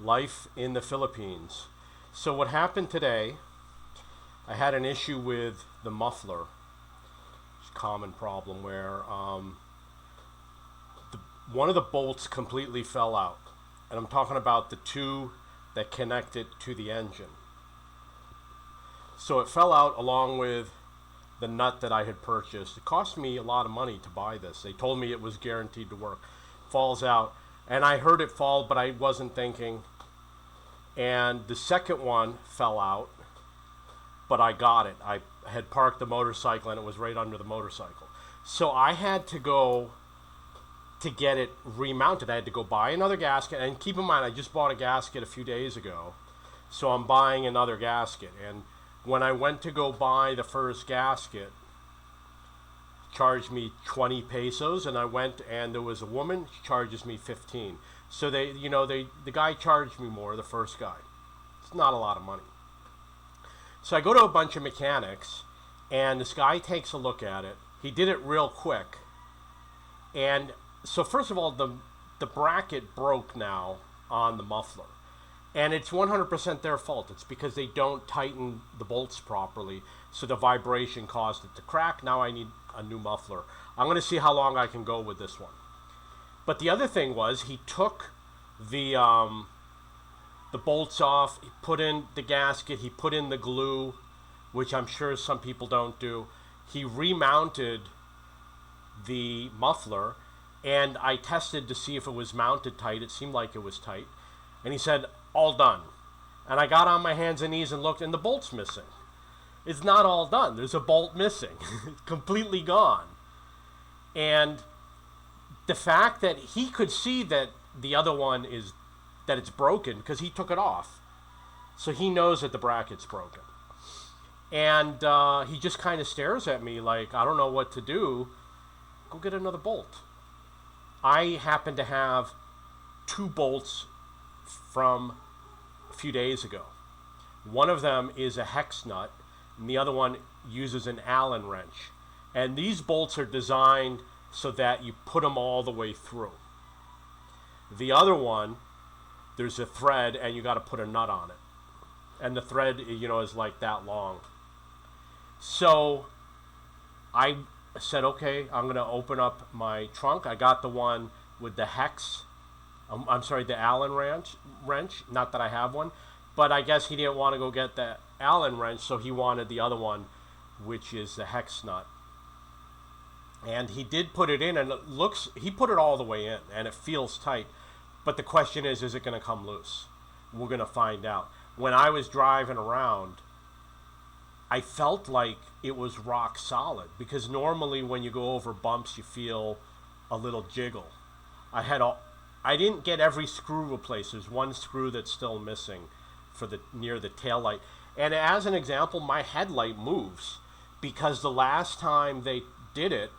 Life in the Philippines. So what happened today, I had an issue with the muffler. It's a common problem where one of the bolts completely fell out. And I'm talking about the two that connect it to the engine. So it fell out along with the nut that I had purchased. It cost me a lot of money to buy this. They told me it was guaranteed to work. Falls out. And I heard it fall, but I wasn't thinking. And the second one fell out, but I got it. I had parked the motorcycle and it was right under the motorcycle. So I had to go to get it remounted. I had to go buy another gasket. And keep in mind, I just bought a gasket a few days ago. So I'm buying another gasket. And when I went to go buy the first gasket, charged me 20 pesos, and I went and there was a woman, she charges me 15. So the guy charged me more, the first guy. It's not a lot of money. So I go to a bunch of mechanics, and this guy takes a look at it. He did it real quick. And so first of all, the bracket broke now on the muffler. And it's 100% their fault. It's because they don't tighten the bolts properly, so the vibration caused it to crack. Now I need a new muffler. I'm going to see how long I can go with this one. But the other thing was, he took the bolts off, he put in the gasket, he put in the glue, which I'm sure some people don't do. He remounted the muffler, and I tested to see if it was mounted tight. It seemed like it was tight. And he said, all done. And I got on my hands and knees and looked, and the bolt's missing. It's not all done. There's a bolt missing. It's completely gone. And the fact that he could see that the other one is, that it's broken, because he took it off. So he knows that the bracket's broken. And he just kind of stares at me like, I don't know what to do. Go get another bolt. I happen to have two bolts from a few days ago. One of them is a hex nut, and the other one uses an Allen wrench. And these bolts are designed so that you put them all the way through. The other one, there's a thread, and you got to put a nut on it. And the thread, is like that long. So I said, okay, I'm going to open up my trunk. I got the one with the hex. The Allen wrench. Not that I have one, but I guess he didn't want to go get the Allen wrench, so he wanted the other one, which is the hex nut. And he did put it in, and he put it all the way in, and it feels tight. But the question is it going to come loose? We're going to find out. When I was driving around, I felt like it was rock solid, because normally when you go over bumps, you feel a little jiggle. I didn't get every screw replaced. There's one screw that's still missing for near the tail light. And as an example, my headlight moves, because the last time they did it,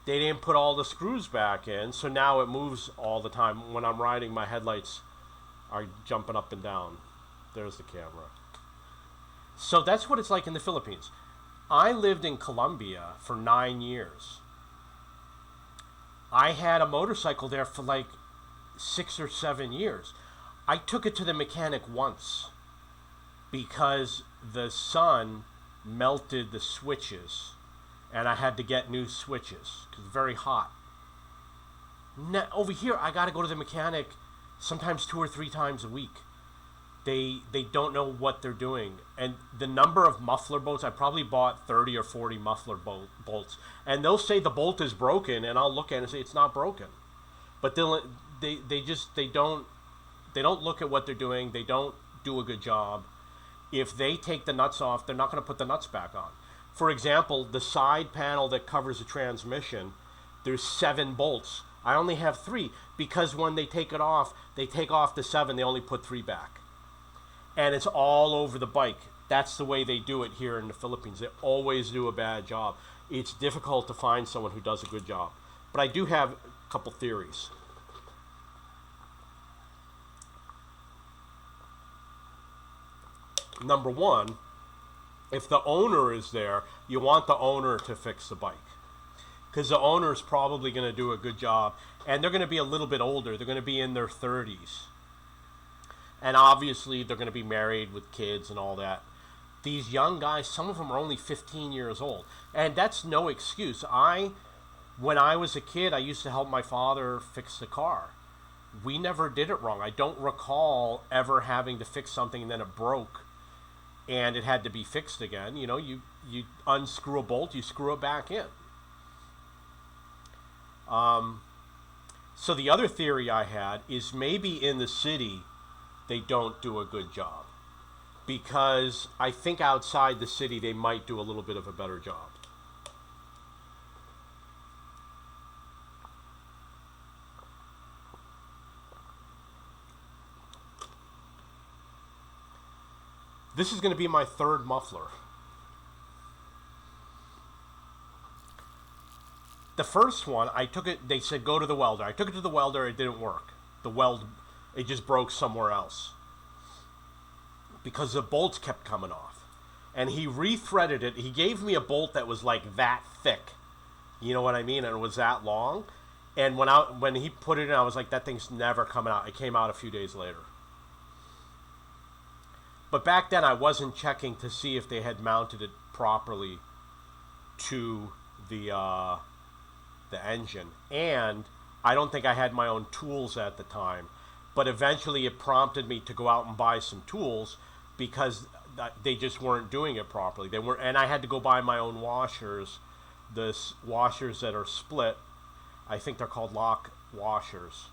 they didn't put all the screws back in, so now it moves all the time. When I'm riding, my headlights are jumping up and down. There's the camera. So that's what it's like in the Philippines. I lived in Colombia for 9 years. I had a motorcycle there for like 6 or 7 years. I took it to the mechanic once because the sun melted the switches, and I had to get new switches because it's very hot. Now, over here, I got to go to the mechanic sometimes 2 or 3 times a week. They don't know what they're doing. And the number of muffler bolts, I probably bought 30 or 40 muffler bolts. And they'll say the bolt is broken, and I'll look at it and say it's not broken. But they don't look at what they're doing. They don't do a good job. If they take the nuts off, they're not going to put the nuts back on. For example, the side panel that covers the transmission, there's 7 bolts. I only have 3 because when they take it off, they take off the 7, they only put 3 back. And it's all over the bike. That's the way they do it here in the Philippines. They always do a bad job. It's difficult to find someone who does a good job. But I do have a couple theories. Number one, if the owner is there, you want the owner to fix the bike, because the owner is probably going to do a good job, and they're going to be a little bit older. They're going to be in their 30s. And obviously they're going to be married with kids and all that. These young guys, some of them are only 15 years old. And that's no excuse. When I was a kid, I used to help my father fix the car. We never did it wrong. I don't recall ever having to fix something and then it broke and it had to be fixed again. You know, you unscrew a bolt, you screw it back in. So the other theory I had is maybe in the city they don't do a good job, because I think outside the city they might do a little bit of a better job. This is going to be my third muffler. The first one, I took it, they said go to the welder. I took it to the welder, it didn't work. It just broke somewhere else, because the bolts kept coming off. And he rethreaded it. He gave me a bolt that was like that thick. You know what I mean? And it was that long. And when he put it in, I was like, that thing's never coming out. It came out a few days later. But back then I wasn't checking to see if they had mounted it properly to the engine. And I don't think I had my own tools at the time. But eventually it prompted me to go out and buy some tools, because they just weren't doing it properly. And I had to go buy my own washers, the washers that are split. I think they're called lock washers.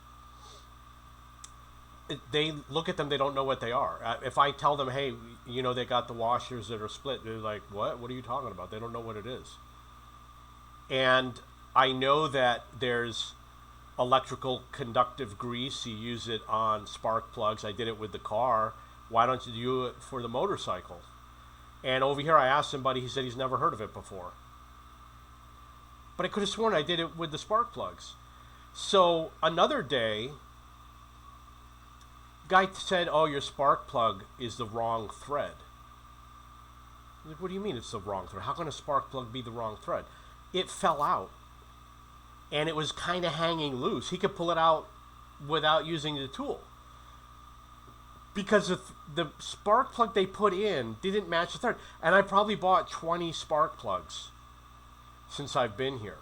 They look at them, they don't know what they are. If I tell them, hey, you know, they got the washers that are split, they're like, what? What are you talking about? They don't know what it is. And I know that there's electrical conductive grease. You use it on spark plugs. I did it with the car. Why don't you do it for the motorcycle? And over here I asked somebody, he said he's never heard of it before. But I could have sworn I did it with the spark plugs. So another day, guy said, oh, your spark plug is the wrong thread. I'm like, what do you mean it's the wrong thread? How can a spark plug be the wrong thread? It fell out. And it was kind of hanging loose. He could pull it out without using the tool, because the spark plug they put in didn't match the thread. And I probably bought 20 spark plugs since I've been here.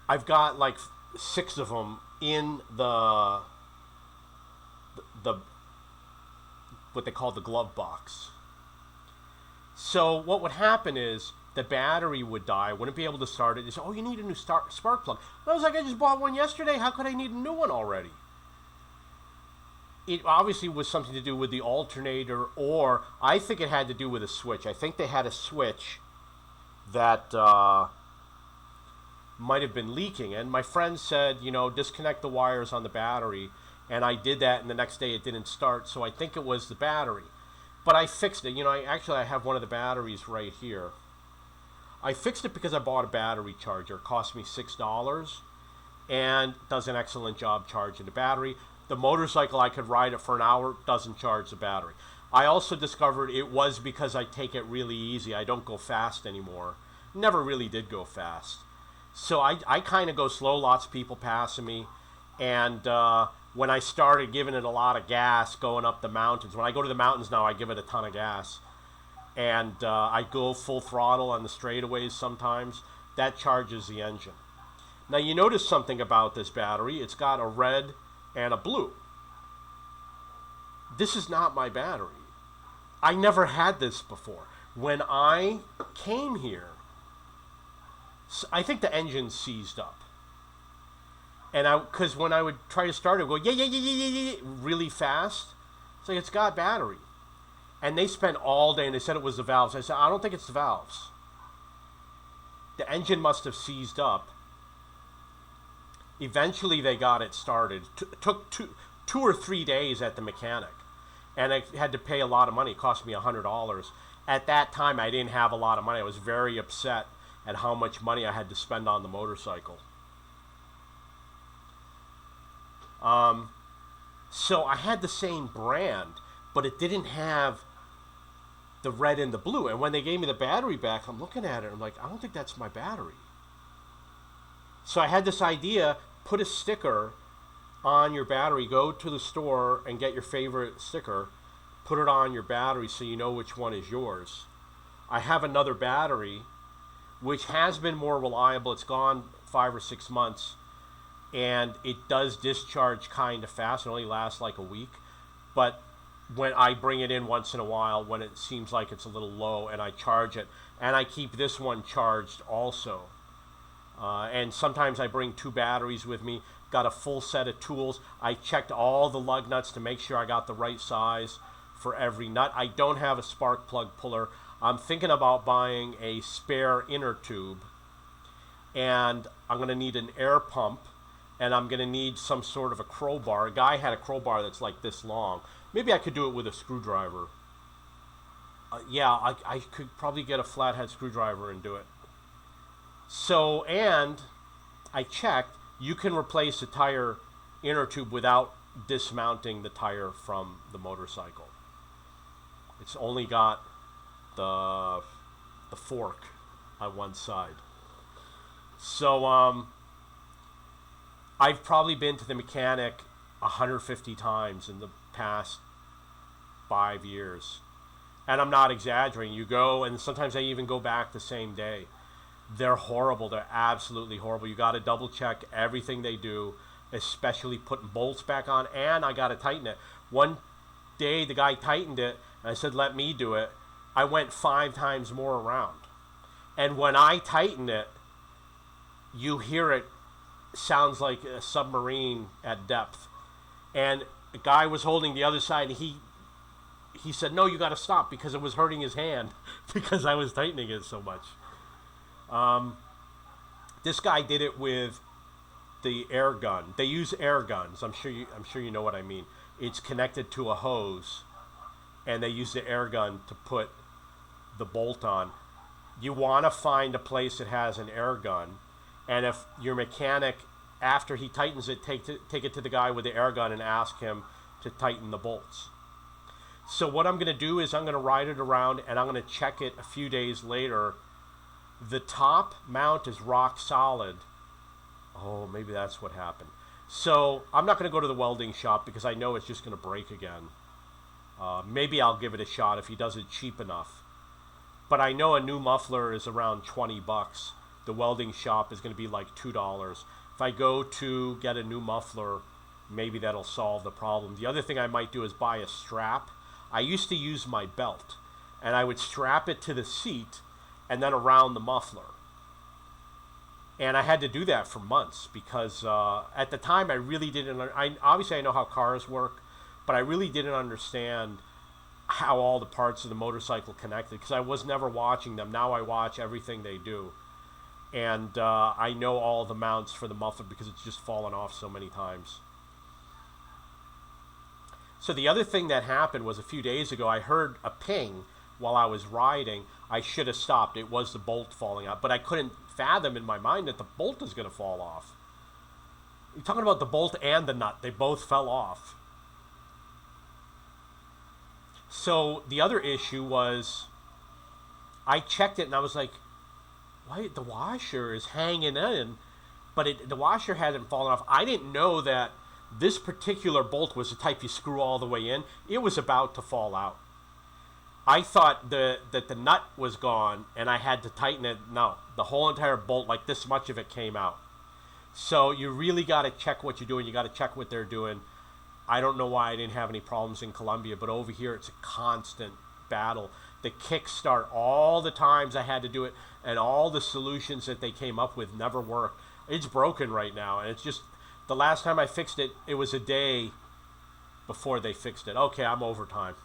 I've got like 6 of them in the what they call the glove box. So what would happen is the battery would die. I wouldn't be able to start it. They said, oh, you need a new spark plug. And I was like, I just bought one yesterday. How could I need a new one already? It obviously was something to do with the alternator, or I think it had to do with a switch. I think they had a switch that might have been leaking. And my friend said, you know, disconnect the wires on the battery. And I did that, and the next day it didn't start. So I think it was the battery. But I fixed it. You know, I have one of the batteries right here. I fixed it because I bought a battery charger. It cost me $6 and does an excellent job charging the battery. The motorcycle, I could ride it for an hour, doesn't charge the battery. I also discovered it was because I take it really easy. I don't go fast anymore. Never really did go fast. So I kind of go slow, lots of people passing me. And when I started giving it a lot of gas going up the mountains, when I go to the mountains now, I give it a ton of gas. And I go full throttle on the straightaways sometimes. That charges the engine. Now you notice something about this battery. It's got a red and a blue. This is not my battery. I never had this before. When I came here, I think the engine seized up. And because when I would try to start it, go yeah, really fast. It's like, it's got battery. And they spent all day, and they said it was the valves. I said, I don't think it's the valves. The engine must have seized up. Eventually, they got it started. Took 2 or 3 days at the mechanic. And I had to pay a lot of money. It cost me $100. At that time, I didn't have a lot of money. I was very upset at how much money I had to spend on the motorcycle. So I had the same brand, but it didn't have the red and the blue. And when they gave me the battery back, I'm looking at it, I'm like, I don't think that's my battery. So I had this idea, put a sticker on your battery, go to the store and get your favorite sticker, put it on your battery so you know which one is yours. I have another battery which has been more reliable. It's gone 5 or 6 months, and it does discharge kind of fast. It only lasts like a week, but when I bring it in once in a while when it seems like it's a little low, and I charge it, and I keep this one charged also. And sometimes I bring 2 batteries with me, got a full set of tools. I checked all the lug nuts to make sure I got the right size for every nut. I don't have a spark plug puller. I'm thinking about buying a spare inner tube, and I'm going to need an air pump, and I'm going to need some sort of a crowbar. A guy had a crowbar that's like this long. Maybe I could do it with a screwdriver. Yeah, I could probably get a flathead screwdriver and do it. So, and I checked, you can replace the tire inner tube without dismounting the tire from the motorcycle. It's only got the fork on one side. So I've probably been to the mechanic 150 times in the past 5 years, and I'm not exaggerating. You go, and sometimes I even go back the same day. They're horrible. They're absolutely horrible. You got to double check everything they do, especially putting bolts back on, and I got to tighten it. One day the guy tightened it, and I said, let me do it. I went 5 times more around. And when I tighten it, you hear it sounds like a submarine at depth. And the guy was holding the other side, and he said, no, you got to stop, because it was hurting his hand because I was tightening it so much. This guy did it with the air gun. They use air guns. I'm sure you know what I mean. It's connected to a hose, and they use the air gun to put the bolt on. You want to find a place that has an air gun, and if your mechanic, after he tightens it, take it to the guy with the air gun and ask him to tighten the bolts. So what I'm going to do is I'm going to ride it around, and I'm going to check it a few days later. The top mount is rock solid. Oh, maybe that's what happened. So I'm not going to go to the welding shop because I know it's just going to break again. Maybe I'll give it a shot if he does it cheap enough. But I know a new muffler is around 20 bucks. The welding shop is going to be like $2. If I go to get a new muffler, maybe that'll solve the problem. The other thing I might do is buy a strap. I used to use my belt, and I would strap it to the seat and then around the muffler. And I had to do that for months because at the time I really didn't, obviously I know how cars work, but I really didn't understand how all the parts of the motorcycle connected because I was never watching them. Now I watch everything they do. And I know all the mounts for the muffler because it's just fallen off so many times. So the other thing that happened was a few days ago, I heard a ping while I was riding. I should have stopped. It was the bolt falling out. But I couldn't fathom in my mind that the bolt is going to fall off. You're talking about the bolt and the nut. They both fell off. So the other issue was I checked it and I was like, why, the washer is hanging in, but the washer hadn't fallen off. I didn't know that this particular bolt was the type you screw all the way in. It was about to fall out. I thought that the nut was gone and I had to tighten it. No, the whole entire bolt, like this much of it came out. So you really got to check what you're doing. You got to check what they're doing. I don't know why I didn't have any problems in Colombia, but over here it's a constant battle. The kickstart, all the times I had to do it, and all the solutions that they came up with never worked. It's broken right now, and it's just, the last time I fixed it, it was a day before they fixed it. Okay, I'm over time.